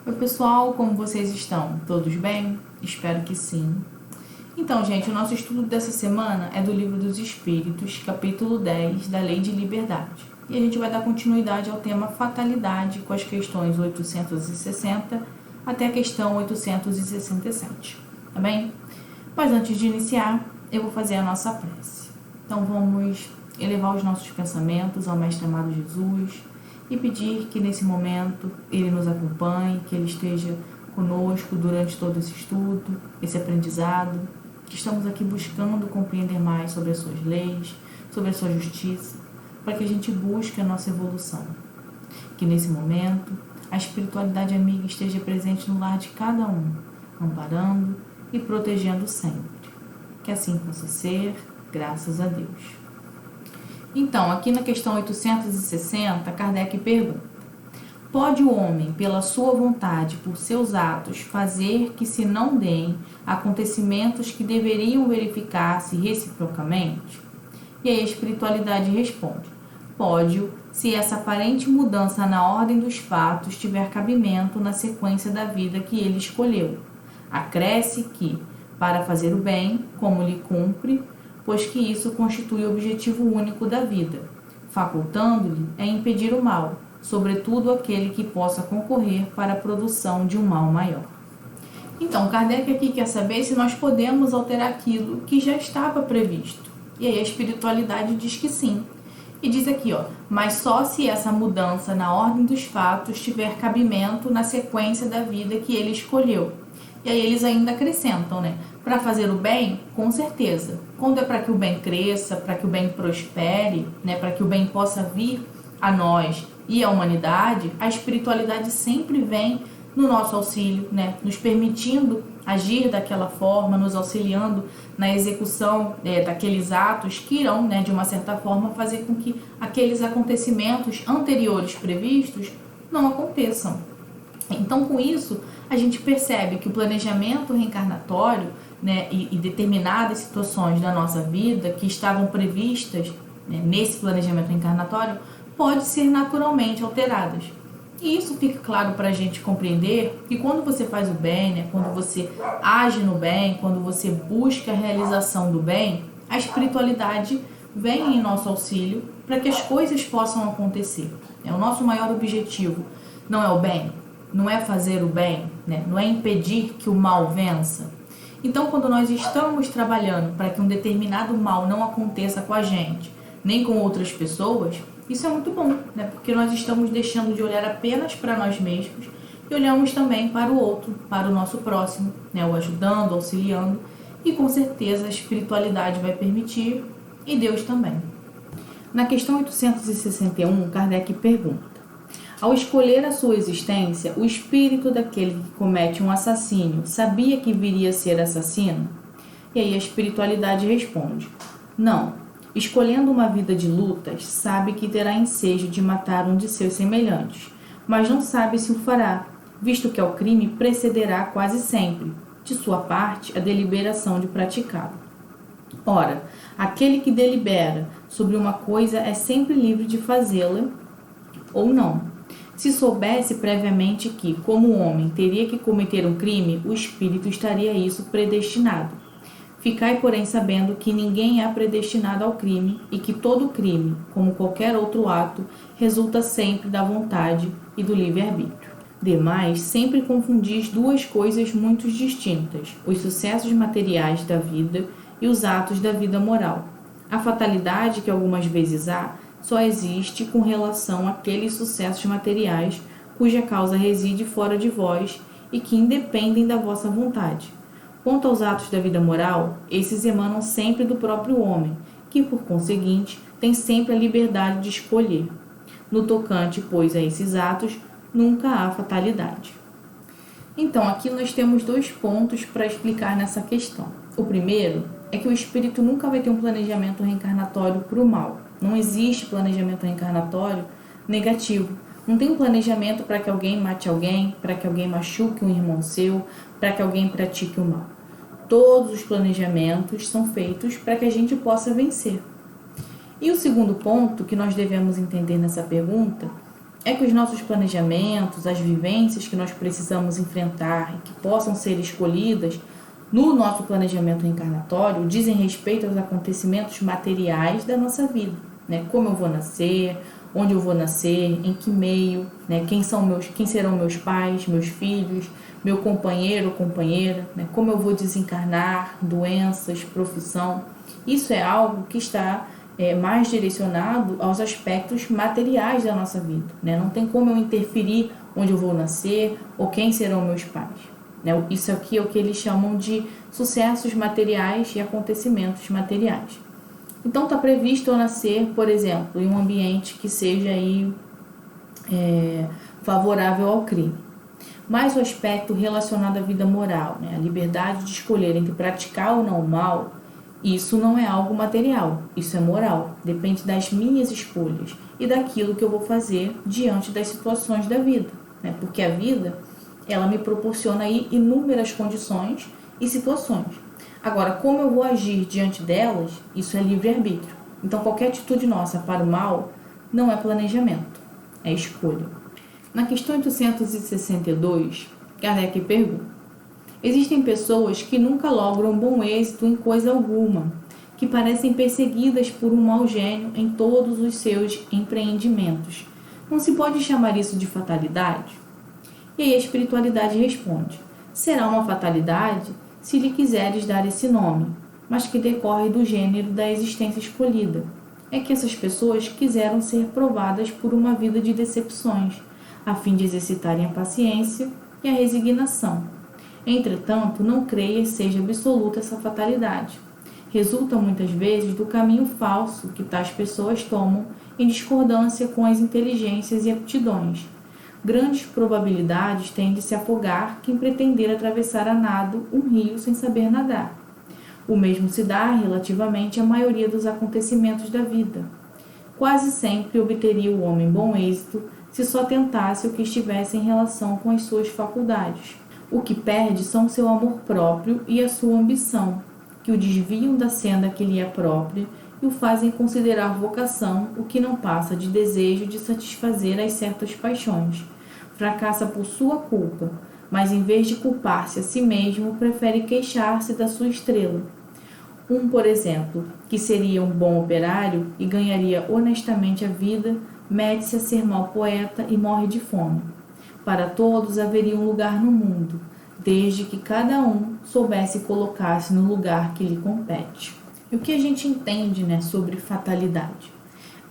Oi pessoal, como vocês estão? Todos bem? Espero que sim. Então, gente, o nosso estudo dessa semana é do Livro dos Espíritos, capítulo 10, da Lei de Liberdade. E a gente vai dar continuidade ao tema fatalidade com as questões 860 até a questão 867, tá bem? Mas antes de iniciar, eu vou fazer a nossa prece. Então vamos elevar os nossos pensamentos ao Mestre amado Jesus e pedir que nesse momento Ele nos acompanhe, que Ele esteja conosco durante todo esse estudo, esse aprendizado, que estamos aqui buscando compreender mais sobre as suas leis, sobre a sua justiça, para que a gente busque a nossa evolução. Que nesse momento a espiritualidade amiga esteja presente no lar de cada um, amparando e protegendo sempre. Que assim possa ser, graças a Deus. Então, aqui na questão 860, Kardec pergunta: pode o homem, pela sua vontade, por seus atos, fazer que se não deem acontecimentos que deveriam verificar-se reciprocamente? E aí a espiritualidade responde: pode-o, se essa aparente mudança na ordem dos fatos tiver cabimento na sequência da vida que ele escolheu. Acresce que, para fazer o bem, como lhe cumpre, pois que isso constitui o objetivo único da vida, facultando-lhe é impedir o mal, sobretudo aquele que possa concorrer para a produção de um mal maior. Então, Kardec aqui quer saber se nós podemos alterar aquilo que já estava previsto. E aí a espiritualidade diz que sim. E diz aqui, mas só se essa mudança na ordem dos fatos tiver cabimento na sequência da vida que ele escolheu. E aí eles ainda acrescentam, para fazer o bem, com certeza. Quando é para que o bem cresça, para que o bem prospere, para que o bem possa vir a nós e à humanidade, a espiritualidade sempre vem no nosso auxílio, nos permitindo agir daquela forma, nos auxiliando na execução daqueles atos que irão, de uma certa forma, fazer com que aqueles acontecimentos anteriores previstos não aconteçam. Então, com isso, a gente percebe que o planejamento reencarnatório, e determinadas situações da nossa vida que estavam previstas, nesse planejamento reencarnatório, pode ser naturalmente alteradas. E isso fica claro para a gente compreender que quando você faz o bem, quando você age no bem, quando você busca a realização do bem, a espiritualidade vem em nosso auxílio para que as coisas possam acontecer. O nosso maior objetivo não é o bem, não é fazer o bem, não é impedir que o mal vença. Então, quando nós estamos trabalhando para que um determinado mal não aconteça com a gente, nem com outras pessoas, isso é muito bom, porque nós estamos deixando de olhar apenas para nós mesmos e olhamos também para o outro, para o nosso próximo, o ajudando, auxiliando, e com certeza a espiritualidade vai permitir e Deus também. Na questão 861, Kardec pergunta: ao escolher a sua existência, o espírito daquele que comete um assassínio sabia que viria a ser assassino? E aí a espiritualidade responde: não. Escolhendo uma vida de lutas, sabe que terá ensejo de matar um de seus semelhantes, mas não sabe se o fará, visto que ao crime precederá quase sempre, de sua parte, a deliberação de praticá-lo. Ora, aquele que delibera sobre uma coisa é sempre livre de fazê-la ou não. Se soubesse previamente que, como homem, teria que cometer um crime, o espírito estaria a isso predestinado. Ficai, porém, sabendo que ninguém é predestinado ao crime e que todo crime, como qualquer outro ato, resulta sempre da vontade e do livre-arbítrio. Demais, sempre confundis duas coisas muito distintas: os sucessos materiais da vida e os atos da vida moral. A fatalidade que algumas vezes há só existe com relação àqueles sucessos materiais cuja causa reside fora de vós e que independem da vossa vontade. Quanto aos atos da vida moral, esses emanam sempre do próprio homem, que, por conseguinte, tem sempre a liberdade de escolher. No tocante, pois, a esses atos, nunca há fatalidade. Então, aqui nós temos dois pontos para explicar nessa questão. O primeiro é que o espírito nunca vai ter um planejamento reencarnatório para o mal. Não existe planejamento reencarnatório negativo. Não tem um planejamento para que alguém mate alguém, para que alguém machuque um irmão seu, para que alguém pratique o mal. Todos os planejamentos são feitos para que a gente possa vencer. E o segundo ponto que nós devemos entender nessa pergunta é que os nossos planejamentos, as vivências que nós precisamos enfrentar e que possam ser escolhidas no nosso planejamento reencarnatório dizem respeito aos acontecimentos materiais da nossa vida, né? Como eu vou nascer, onde eu vou nascer, em que meio, né? Quem serão meus pais, meus filhos, meu companheiro ou companheira, né? Como eu vou desencarnar, doenças, profissão. Isso é algo que está mais direcionado aos aspectos materiais da nossa vida, né? Não tem como eu interferir onde eu vou nascer ou quem serão meus pais, né? Isso aqui é o que eles chamam de sucessos materiais e acontecimentos materiais. Então está previsto eu nascer, por exemplo, em um ambiente que seja aí, favorável ao crime. Mas o aspecto relacionado à vida moral, né? A liberdade de escolher entre praticar ou não o mal, isso não é algo material, isso é moral. Depende das minhas escolhas e daquilo que eu vou fazer diante das situações da vida, né? Porque a vida, ela me proporciona aí inúmeras condições e situações. Agora, como eu vou agir diante delas, isso é livre-arbítrio. Então, qualquer atitude nossa para o mal não é planejamento, é escolha. Na questão 862, Kardec pergunta: existem pessoas que nunca logram bom êxito em coisa alguma, que parecem perseguidas por um mau gênio em todos os seus empreendimentos. Não se pode chamar isso de fatalidade? E aí a espiritualidade responde: será uma fatalidade se lhe quiseres dar esse nome, mas que decorre do gênero da existência escolhida. É que essas pessoas quiseram ser provadas por uma vida de decepções, a fim de exercitarem a paciência e a resignação. Entretanto, não creia seja absoluta essa fatalidade. Resulta muitas vezes do caminho falso que tais pessoas tomam em discordância com as inteligências e aptidões. Grandes probabilidades têm de se afogar quem pretender atravessar a nado um rio sem saber nadar. O mesmo se dá relativamente à maioria dos acontecimentos da vida. Quase sempre obteria o homem bom êxito se só tentasse o que estivesse em relação com as suas faculdades. O que perde são seu amor próprio e a sua ambição, que o desviam da senda que lhe é própria e o fazem considerar vocação o que não passa de desejo de satisfazer as certas paixões. Fracassa por sua culpa, mas em vez de culpar-se a si mesmo, prefere queixar-se da sua estrela. Por exemplo, que seria um bom operário e ganharia honestamente a vida, mete-se a ser mau poeta e morre de fome. Para todos haveria um lugar no mundo, desde que cada um soubesse colocar-se no lugar que lhe compete. E o que a gente entende, né, sobre fatalidade?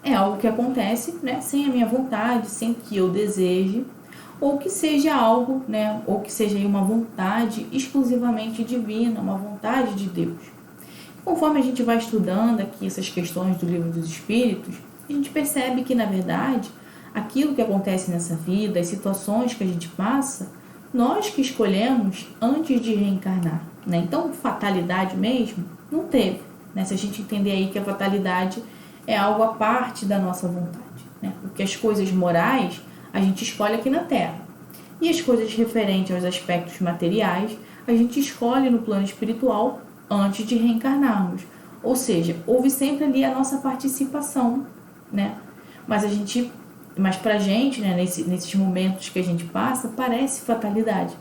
É algo que acontece, né, sem a minha vontade, sem que eu deseje, ou que seja algo, né, ou que seja uma vontade exclusivamente divina, uma vontade de Deus. Conforme a gente vai estudando aqui essas questões do Livro dos Espíritos, a gente percebe que, na verdade, aquilo que acontece nessa vida, as situações que a gente passa, nós que escolhemos antes de reencarnar, né? Então, fatalidade mesmo, não teve, né? Se a gente entender aí que a fatalidade é algo à parte da nossa vontade, né? Porque as coisas morais a gente escolhe aqui na Terra. E as coisas referentes aos aspectos materiais, a gente escolhe no plano espiritual antes de reencarnarmos. Ou seja, houve sempre ali a nossa participação, né? Mas pra gente, né, nesses momentos que a gente passa, parece fatalidade.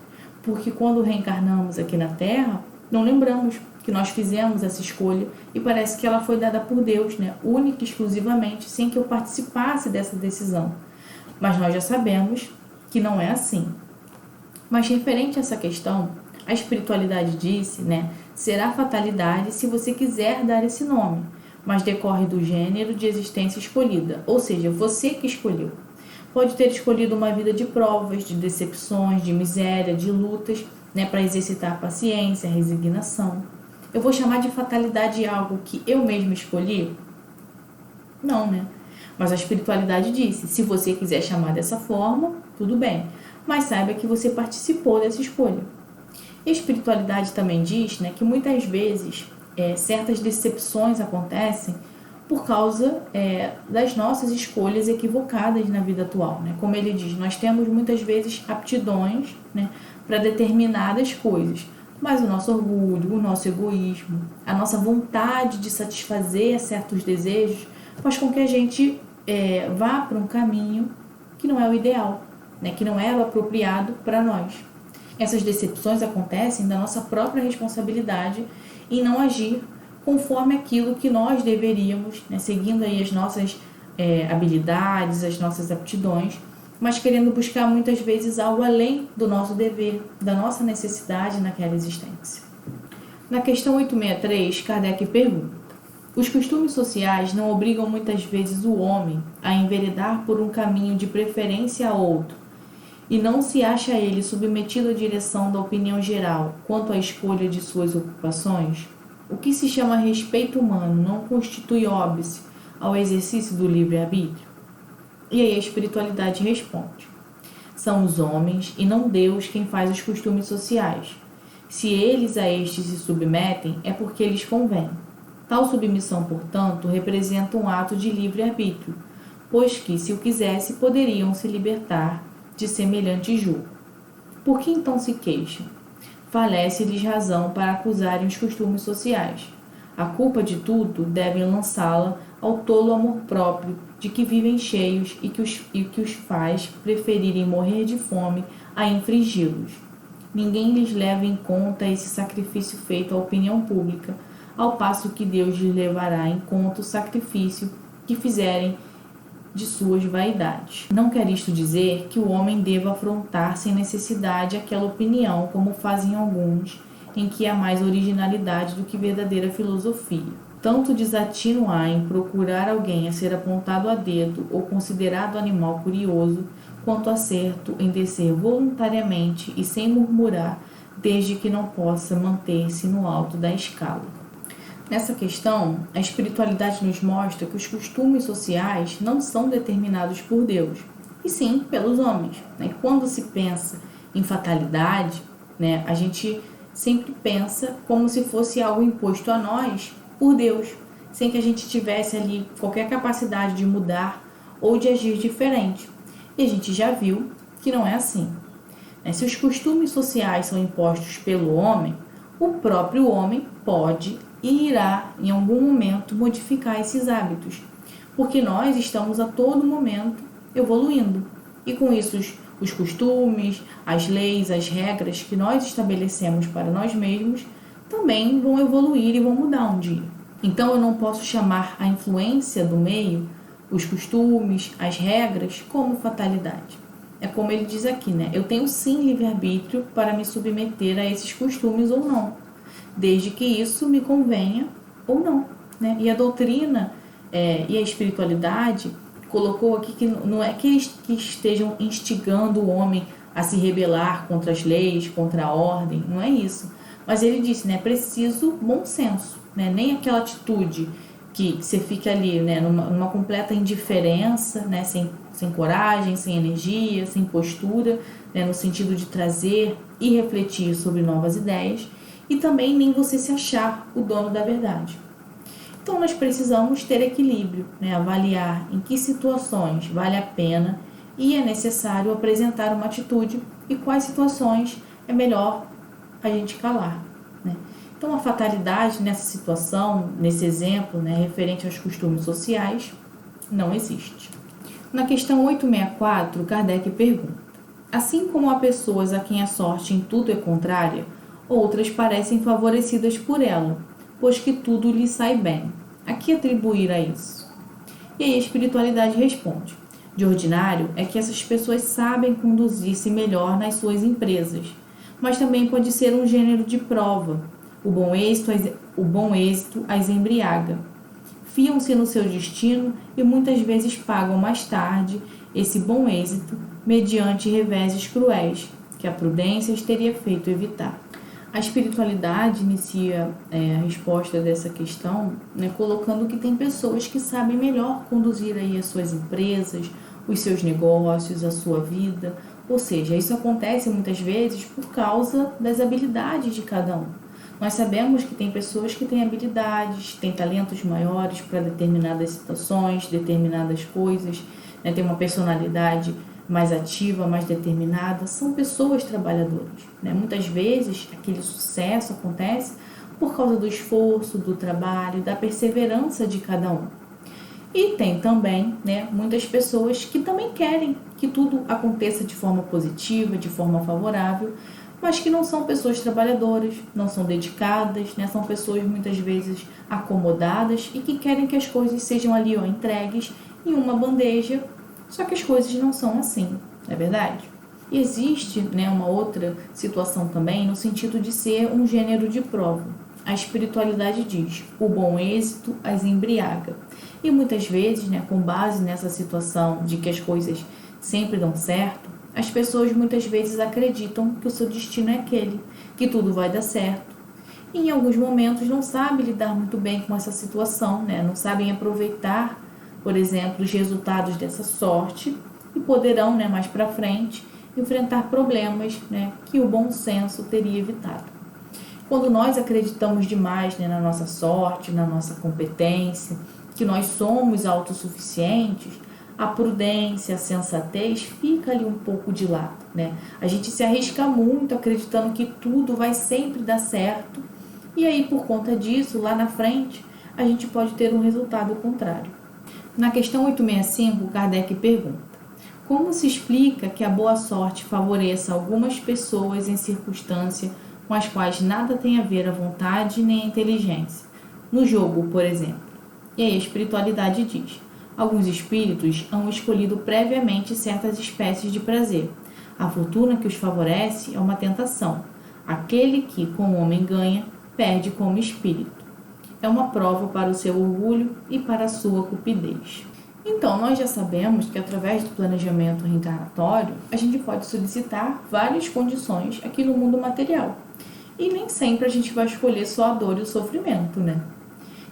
Porque quando reencarnamos aqui na Terra, não lembramos que nós fizemos essa escolha e parece que ela foi dada por Deus, né? Única e exclusivamente, sem que eu participasse dessa decisão. Mas nós já sabemos que não é assim. Mas referente a essa questão, a espiritualidade disse, né, será fatalidade se você quiser dar esse nome, mas decorre do gênero de existência escolhida, ou seja, você que escolheu. Pode ter escolhido uma vida de provas, de decepções, de miséria, de lutas, né, para exercitar a paciência, a resignação. Eu vou chamar de fatalidade algo que eu mesmo escolhi? Não, né? Mas a espiritualidade disse, se você quiser chamar dessa forma, tudo bem, mas saiba que você participou dessa escolha. E a espiritualidade também diz, né, que muitas vezes certas decepções acontecem por causa das nossas escolhas equivocadas na vida atual, né? Como ele diz, nós temos muitas vezes aptidões, né, para determinadas coisas, mas o nosso orgulho, o nosso egoísmo, a nossa vontade de satisfazer certos desejos faz com que a gente vá para um caminho que não é o ideal, né? Que não é o apropriado para nós. Essas decepções acontecem da nossa própria responsabilidade em não agir conforme aquilo que nós deveríamos, né? Seguindo aí as nossas habilidades, as nossas aptidões, mas querendo buscar muitas vezes algo além do nosso dever, da nossa necessidade naquela existência. Na questão 863, Kardec pergunta: os costumes sociais não obrigam muitas vezes o homem a enveredar por um caminho de preferência a outro, e não se acha ele submetido à direção da opinião geral quanto à escolha de suas ocupações? O que se chama respeito humano não constitui óbice ao exercício do livre-arbítrio? E aí a espiritualidade responde: são os homens e não Deus quem faz os costumes sociais. Se eles a estes se submetem, é porque lhes convém. Tal submissão, portanto, representa um ato de livre-arbítrio, pois que, se o quisesse, poderiam se libertar de semelhante julgo. Por que então se queixam? Falece-lhes razão para acusarem os costumes sociais. A culpa de tudo devem lançá-la ao tolo amor próprio de que vivem cheios e que os faz preferirem morrer de fome a infringi-los. Ninguém lhes leva em conta esse sacrifício feito à opinião pública, ao passo que Deus lhes levará em conta o sacrifício que fizerem de suas vaidades. Não quer isto dizer que o homem deva afrontar sem necessidade aquela opinião, como fazem alguns, em que há mais originalidade do que verdadeira filosofia. Tanto desatino há em procurar alguém a ser apontado a dedo ou considerado animal curioso, quanto acerto em descer voluntariamente e sem murmurar, desde que não possa manter-se no alto da escala. Nessa questão, a espiritualidade nos mostra que os costumes sociais não são determinados por Deus, e sim pelos homens. Quando se pensa em fatalidade, a gente sempre pensa como se fosse algo imposto a nós por Deus, sem que a gente tivesse ali qualquer capacidade de mudar ou de agir diferente. E a gente já viu que não é assim. Se os costumes sociais são impostos pelo homem, o próprio homem pode e irá, em algum momento, modificar esses hábitos, porque nós estamos a todo momento evoluindo. E com isso, os costumes, as leis, as regras que nós estabelecemos para nós mesmos também vão evoluir e vão mudar um dia. Então, eu não posso chamar a influência do meio, os costumes, as regras, como fatalidade. É como ele diz aqui, eu tenho sim livre-arbítrio para me submeter a esses costumes ou não, desde que isso me convenha ou não. E a doutrina e a espiritualidade colocou aqui que não é que eles que estejam instigando o homem a se rebelar contra as leis, contra a ordem, não é isso. Mas ele disse, é preciso bom senso, nem aquela atitude que você fica ali, numa completa indiferença, sem coragem, sem energia, sem postura, no sentido de trazer e refletir sobre novas ideias, e também nem você se achar o dono da verdade. Então, nós precisamos ter equilíbrio, avaliar em que situações vale a pena e é necessário apresentar uma atitude e quais situações é melhor a gente calar. Então, a fatalidade nessa situação, nesse exemplo, referente aos costumes sociais, não existe. Na questão 864, Kardec pergunta: assim como há pessoas a quem a sorte em tudo é contrária, outras parecem favorecidas por ela, pois que tudo lhe sai bem. A que atribuir a isso? E aí a espiritualidade responde: de ordinário é que essas pessoas sabem conduzir-se melhor nas suas empresas, mas também pode ser um gênero de prova. O bom êxito as embriaga. Fiam-se no seu destino e muitas vezes pagam mais tarde esse bom êxito mediante reveses cruéis, que a prudência as teria feito evitar. A espiritualidade inicia a resposta dessa questão, colocando que tem pessoas que sabem melhor conduzir aí as suas empresas, os seus negócios, a sua vida. Ou seja, isso acontece muitas vezes por causa das habilidades de cada um. Nós sabemos que tem pessoas que têm habilidades, têm talentos maiores para determinadas situações, determinadas coisas, tem uma personalidade mais ativa, mais determinada. São pessoas trabalhadoras. Muitas vezes, aquele sucesso acontece por causa do esforço, do trabalho, da perseverança de cada um. E tem também, né, muitas pessoas que também querem que tudo aconteça de forma positiva, de forma favorável, mas que não são pessoas trabalhadoras, não são dedicadas, né, são pessoas muitas vezes acomodadas e que querem que as coisas sejam ali entregues em uma bandeja, só que as coisas não são assim, não é verdade? E existe, né, uma outra situação também no sentido de ser um gênero de prova. A espiritualidade diz: o bom êxito as embriaga. E muitas vezes, né, com base nessa situação de que as coisas sempre dão certo, as pessoas muitas vezes acreditam que o seu destino é aquele, que tudo vai dar certo. E em alguns momentos não sabem lidar muito bem com essa situação, né? Não sabem aproveitar, por exemplo, os resultados dessa sorte e poderão, né, mais para frente, enfrentar problemas, né, que o bom senso teria evitado. Quando nós acreditamos demais, né, na nossa sorte, na nossa competência, que nós somos autossuficientes, a prudência, a sensatez fica ali um pouco de lado, né? A gente se arrisca muito acreditando que tudo vai sempre dar certo e aí por conta disso, lá na frente, a gente pode ter um resultado contrário. Na questão 865, Kardec pergunta: como se explica que a boa sorte favoreça algumas pessoas em circunstâncias com as quais nada tem a ver a vontade nem a inteligência? No jogo, por exemplo. E aí a espiritualidade diz: alguns espíritos hão escolhido previamente certas espécies de prazer. A fortuna que os favorece é uma tentação. Aquele que, com o homem ganha, perde como espírito. É uma prova para o seu orgulho e para a sua cupidez. Então, nós já sabemos que através do planejamento reencarnatório, a gente pode solicitar várias condições aqui no mundo material. E nem sempre a gente vai escolher só a dor e o sofrimento, né?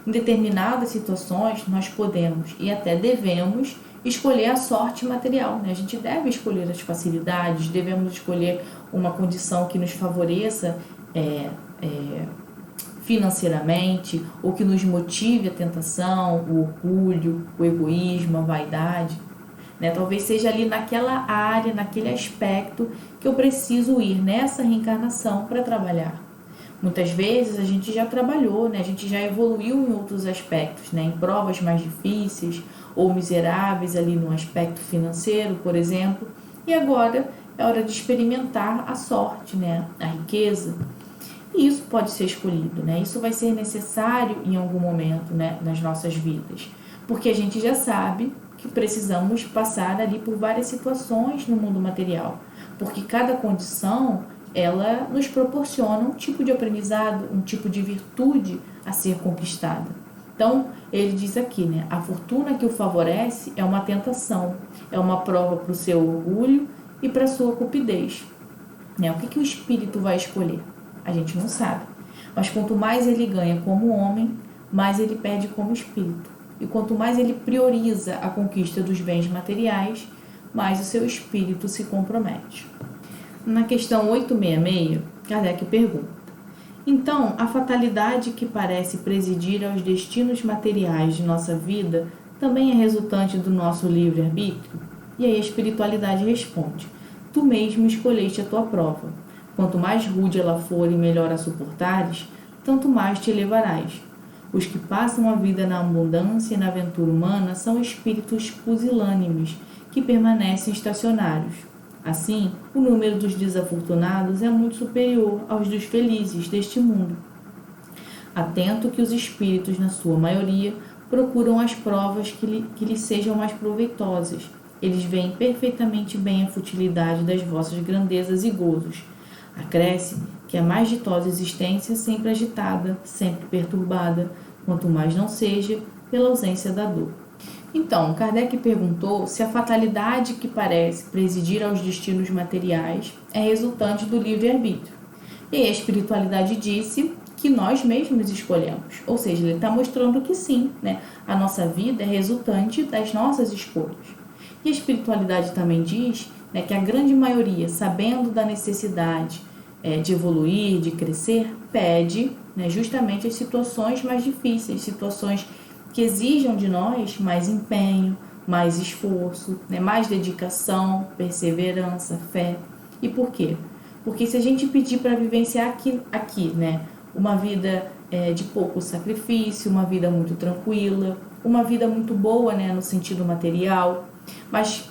Em determinadas situações, nós podemos e até devemos escolher a sorte material, né? A gente deve escolher as facilidades, devemos escolher uma condição que nos favoreça financeiramente, ou que nos motive a tentação, o orgulho, o egoísmo, a vaidade, né? Talvez seja ali naquela área, naquele aspecto que eu preciso ir nessa reencarnação para trabalhar. Muitas vezes a gente já trabalhou, né? A gente já evoluiu em outros aspectos, né? Em provas mais difíceis ou miseráveis ali no aspecto financeiro, por exemplo, e agora é hora de experimentar a sorte, né? A riqueza. E isso pode ser escolhido, né? Isso vai ser necessário em algum momento, né, nas nossas vidas, porque a gente já sabe que precisamos passar ali por várias situações no mundo material, porque cada condição ela nos proporciona um tipo de aprendizado, um tipo de virtude a ser conquistada. Então, ele diz aqui, né? A fortuna que o favorece é uma tentação, é uma prova para o seu orgulho e para a sua cupidez. Né? O que o espírito vai escolher? A gente não sabe. Mas quanto mais ele ganha como homem, mais ele perde como espírito. E quanto mais ele prioriza a conquista dos bens materiais, mais o seu espírito se compromete. Na questão 866, Kardec pergunta: então, a fatalidade que parece presidir aos destinos materiais de nossa vida também é resultante do nosso livre-arbítrio? E aí a espiritualidade responde: tu mesmo escolheste a tua prova. Quanto mais rude ela for e melhor a suportares, tanto mais te elevarás. Os que passam a vida na abundância e na aventura humana são espíritos pusilânimes, que permanecem estacionários. Assim, o número dos desafortunados é muito superior aos dos felizes deste mundo. Atento que os espíritos, na sua maioria, procuram as provas que lhes sejam mais proveitosas. Eles veem perfeitamente bem a futilidade das vossas grandezas e gozos. Acresce que a mais ditosa existência sempre agitada, sempre perturbada, quanto mais não seja pela ausência da dor. Então, Kardec perguntou se a fatalidade que parece presidir aos destinos materiais é resultante do livre-arbítrio. E a espiritualidade disse que nós mesmos escolhemos. Ou seja, ele está mostrando que sim, né? A nossa vida é resultante das nossas escolhas. E a espiritualidade também diz, né, que a grande maioria, sabendo da necessidade de evoluir, de crescer, pede, né, justamente as situações mais difíceis, situações que exijam de nós mais empenho, mais esforço, né, mais dedicação, perseverança, fé. E por quê? Porque se a gente pedir para vivenciar aqui, né, uma vida de pouco sacrifício, uma vida muito tranquila, uma vida muito boa, né, no sentido material, mas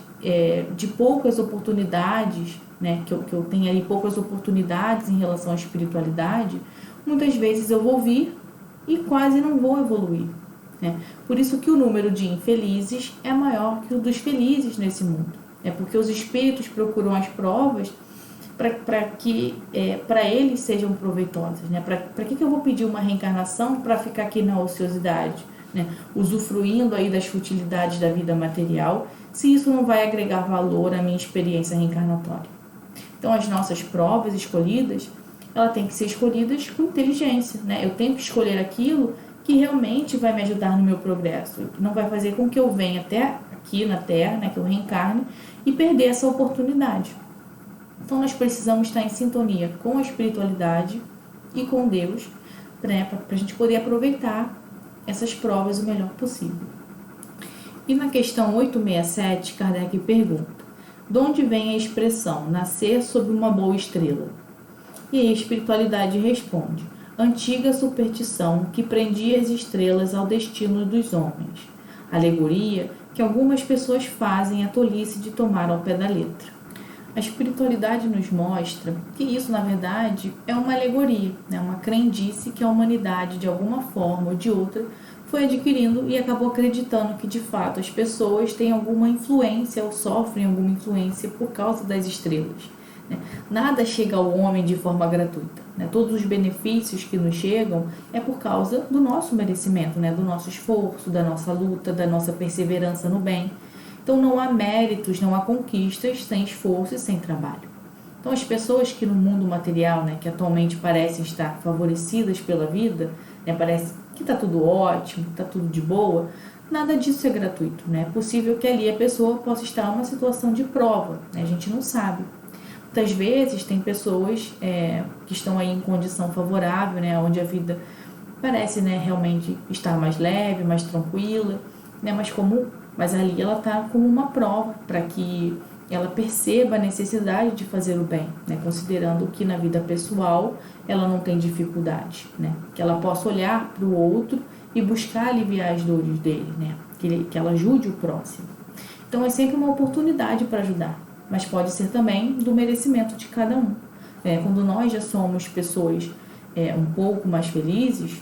de poucas oportunidades, né, que eu tenho ali poucas oportunidades em relação à espiritualidade, muitas vezes eu vou vir e quase não vou evoluir, né? Por isso que o número de infelizes é maior que o dos felizes nesse mundo, é porque os espíritos procuram as provas para que para eles sejam proveitosas, né? Para que eu vou pedir uma reencarnação para ficar aqui na ociosidade, né? Usufruindo aí das futilidades da vida material, se isso não vai agregar valor à minha experiência reencarnatória. Então, as nossas provas escolhidas, ela tem que ser escolhidas com inteligência, né? Eu tenho que escolher aquilo que realmente vai me ajudar no meu progresso, não vai fazer com que eu venha até aqui na Terra, né, que eu reencarne, e perder essa oportunidade. Então, nós precisamos estar em sintonia com a espiritualidade e com Deus, né, para a gente poder aproveitar essas provas o melhor possível. E na questão 867, Kardec pergunta: de onde vem a expressão nascer sob uma boa estrela? E a espiritualidade responde: antiga superstição que prendia as estrelas ao destino dos homens. Alegoria que algumas pessoas fazem a tolice de tomar ao pé da letra. A espiritualidade nos mostra que isso, na verdade, é uma alegoria, né? Uma crendice que a humanidade, de alguma forma ou de outra, foi adquirindo e acabou acreditando que, de fato, as pessoas têm alguma influência ou sofrem alguma influência por causa das estrelas, né? Nada chega ao homem de forma gratuita, né? Todos os benefícios que nos chegam é por causa do nosso merecimento, né? Do nosso esforço, da nossa luta, da nossa perseverança no bem. Então, não há méritos, não há conquistas sem esforço e sem trabalho. Então, as pessoas que no mundo material, né, que atualmente parecem estar favorecidas pela vida, né, parece que está tudo ótimo, está tudo de boa, nada disso é gratuito, né? É possível que ali a pessoa possa estar em uma situação de prova, né? A gente não sabe. Muitas vezes tem pessoas que estão aí em condição favorável, né, onde a vida parece, né, realmente estar mais leve, mais tranquila, né, mas ali ela está como uma prova para que ela perceba a necessidade de fazer o bem, né, considerando que na vida pessoal ela não tem dificuldade, né, que ela possa olhar para o outro e buscar aliviar as dores dele, né, que ela ajude o próximo. Então é sempre uma oportunidade para ajudar, mas pode ser também do merecimento de cada um. Quando nós já somos pessoas um pouco mais felizes,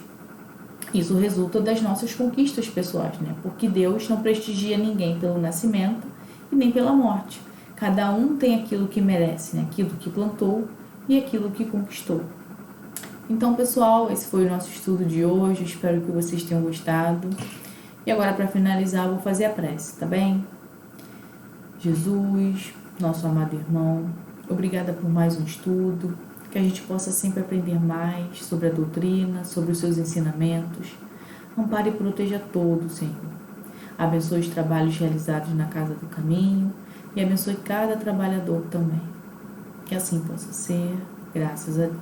isso resulta das nossas conquistas pessoais, né? Porque Deus não prestigia ninguém pelo nascimento e nem pela morte. Cada um tem aquilo que merece, né? Aquilo que plantou e aquilo que conquistou. Então, pessoal, esse foi o nosso estudo de hoje. Espero que vocês tenham gostado. E agora, para finalizar, eu vou fazer a prece, tá bem? Jesus, nosso amado irmão, obrigada por mais um estudo, que a gente possa sempre aprender mais sobre a doutrina, sobre os seus ensinamentos. Ampare e proteja todos, Senhor. Abençoe os trabalhos realizados na Casa do Caminho e abençoe cada trabalhador também. Que assim possa ser, graças a Deus.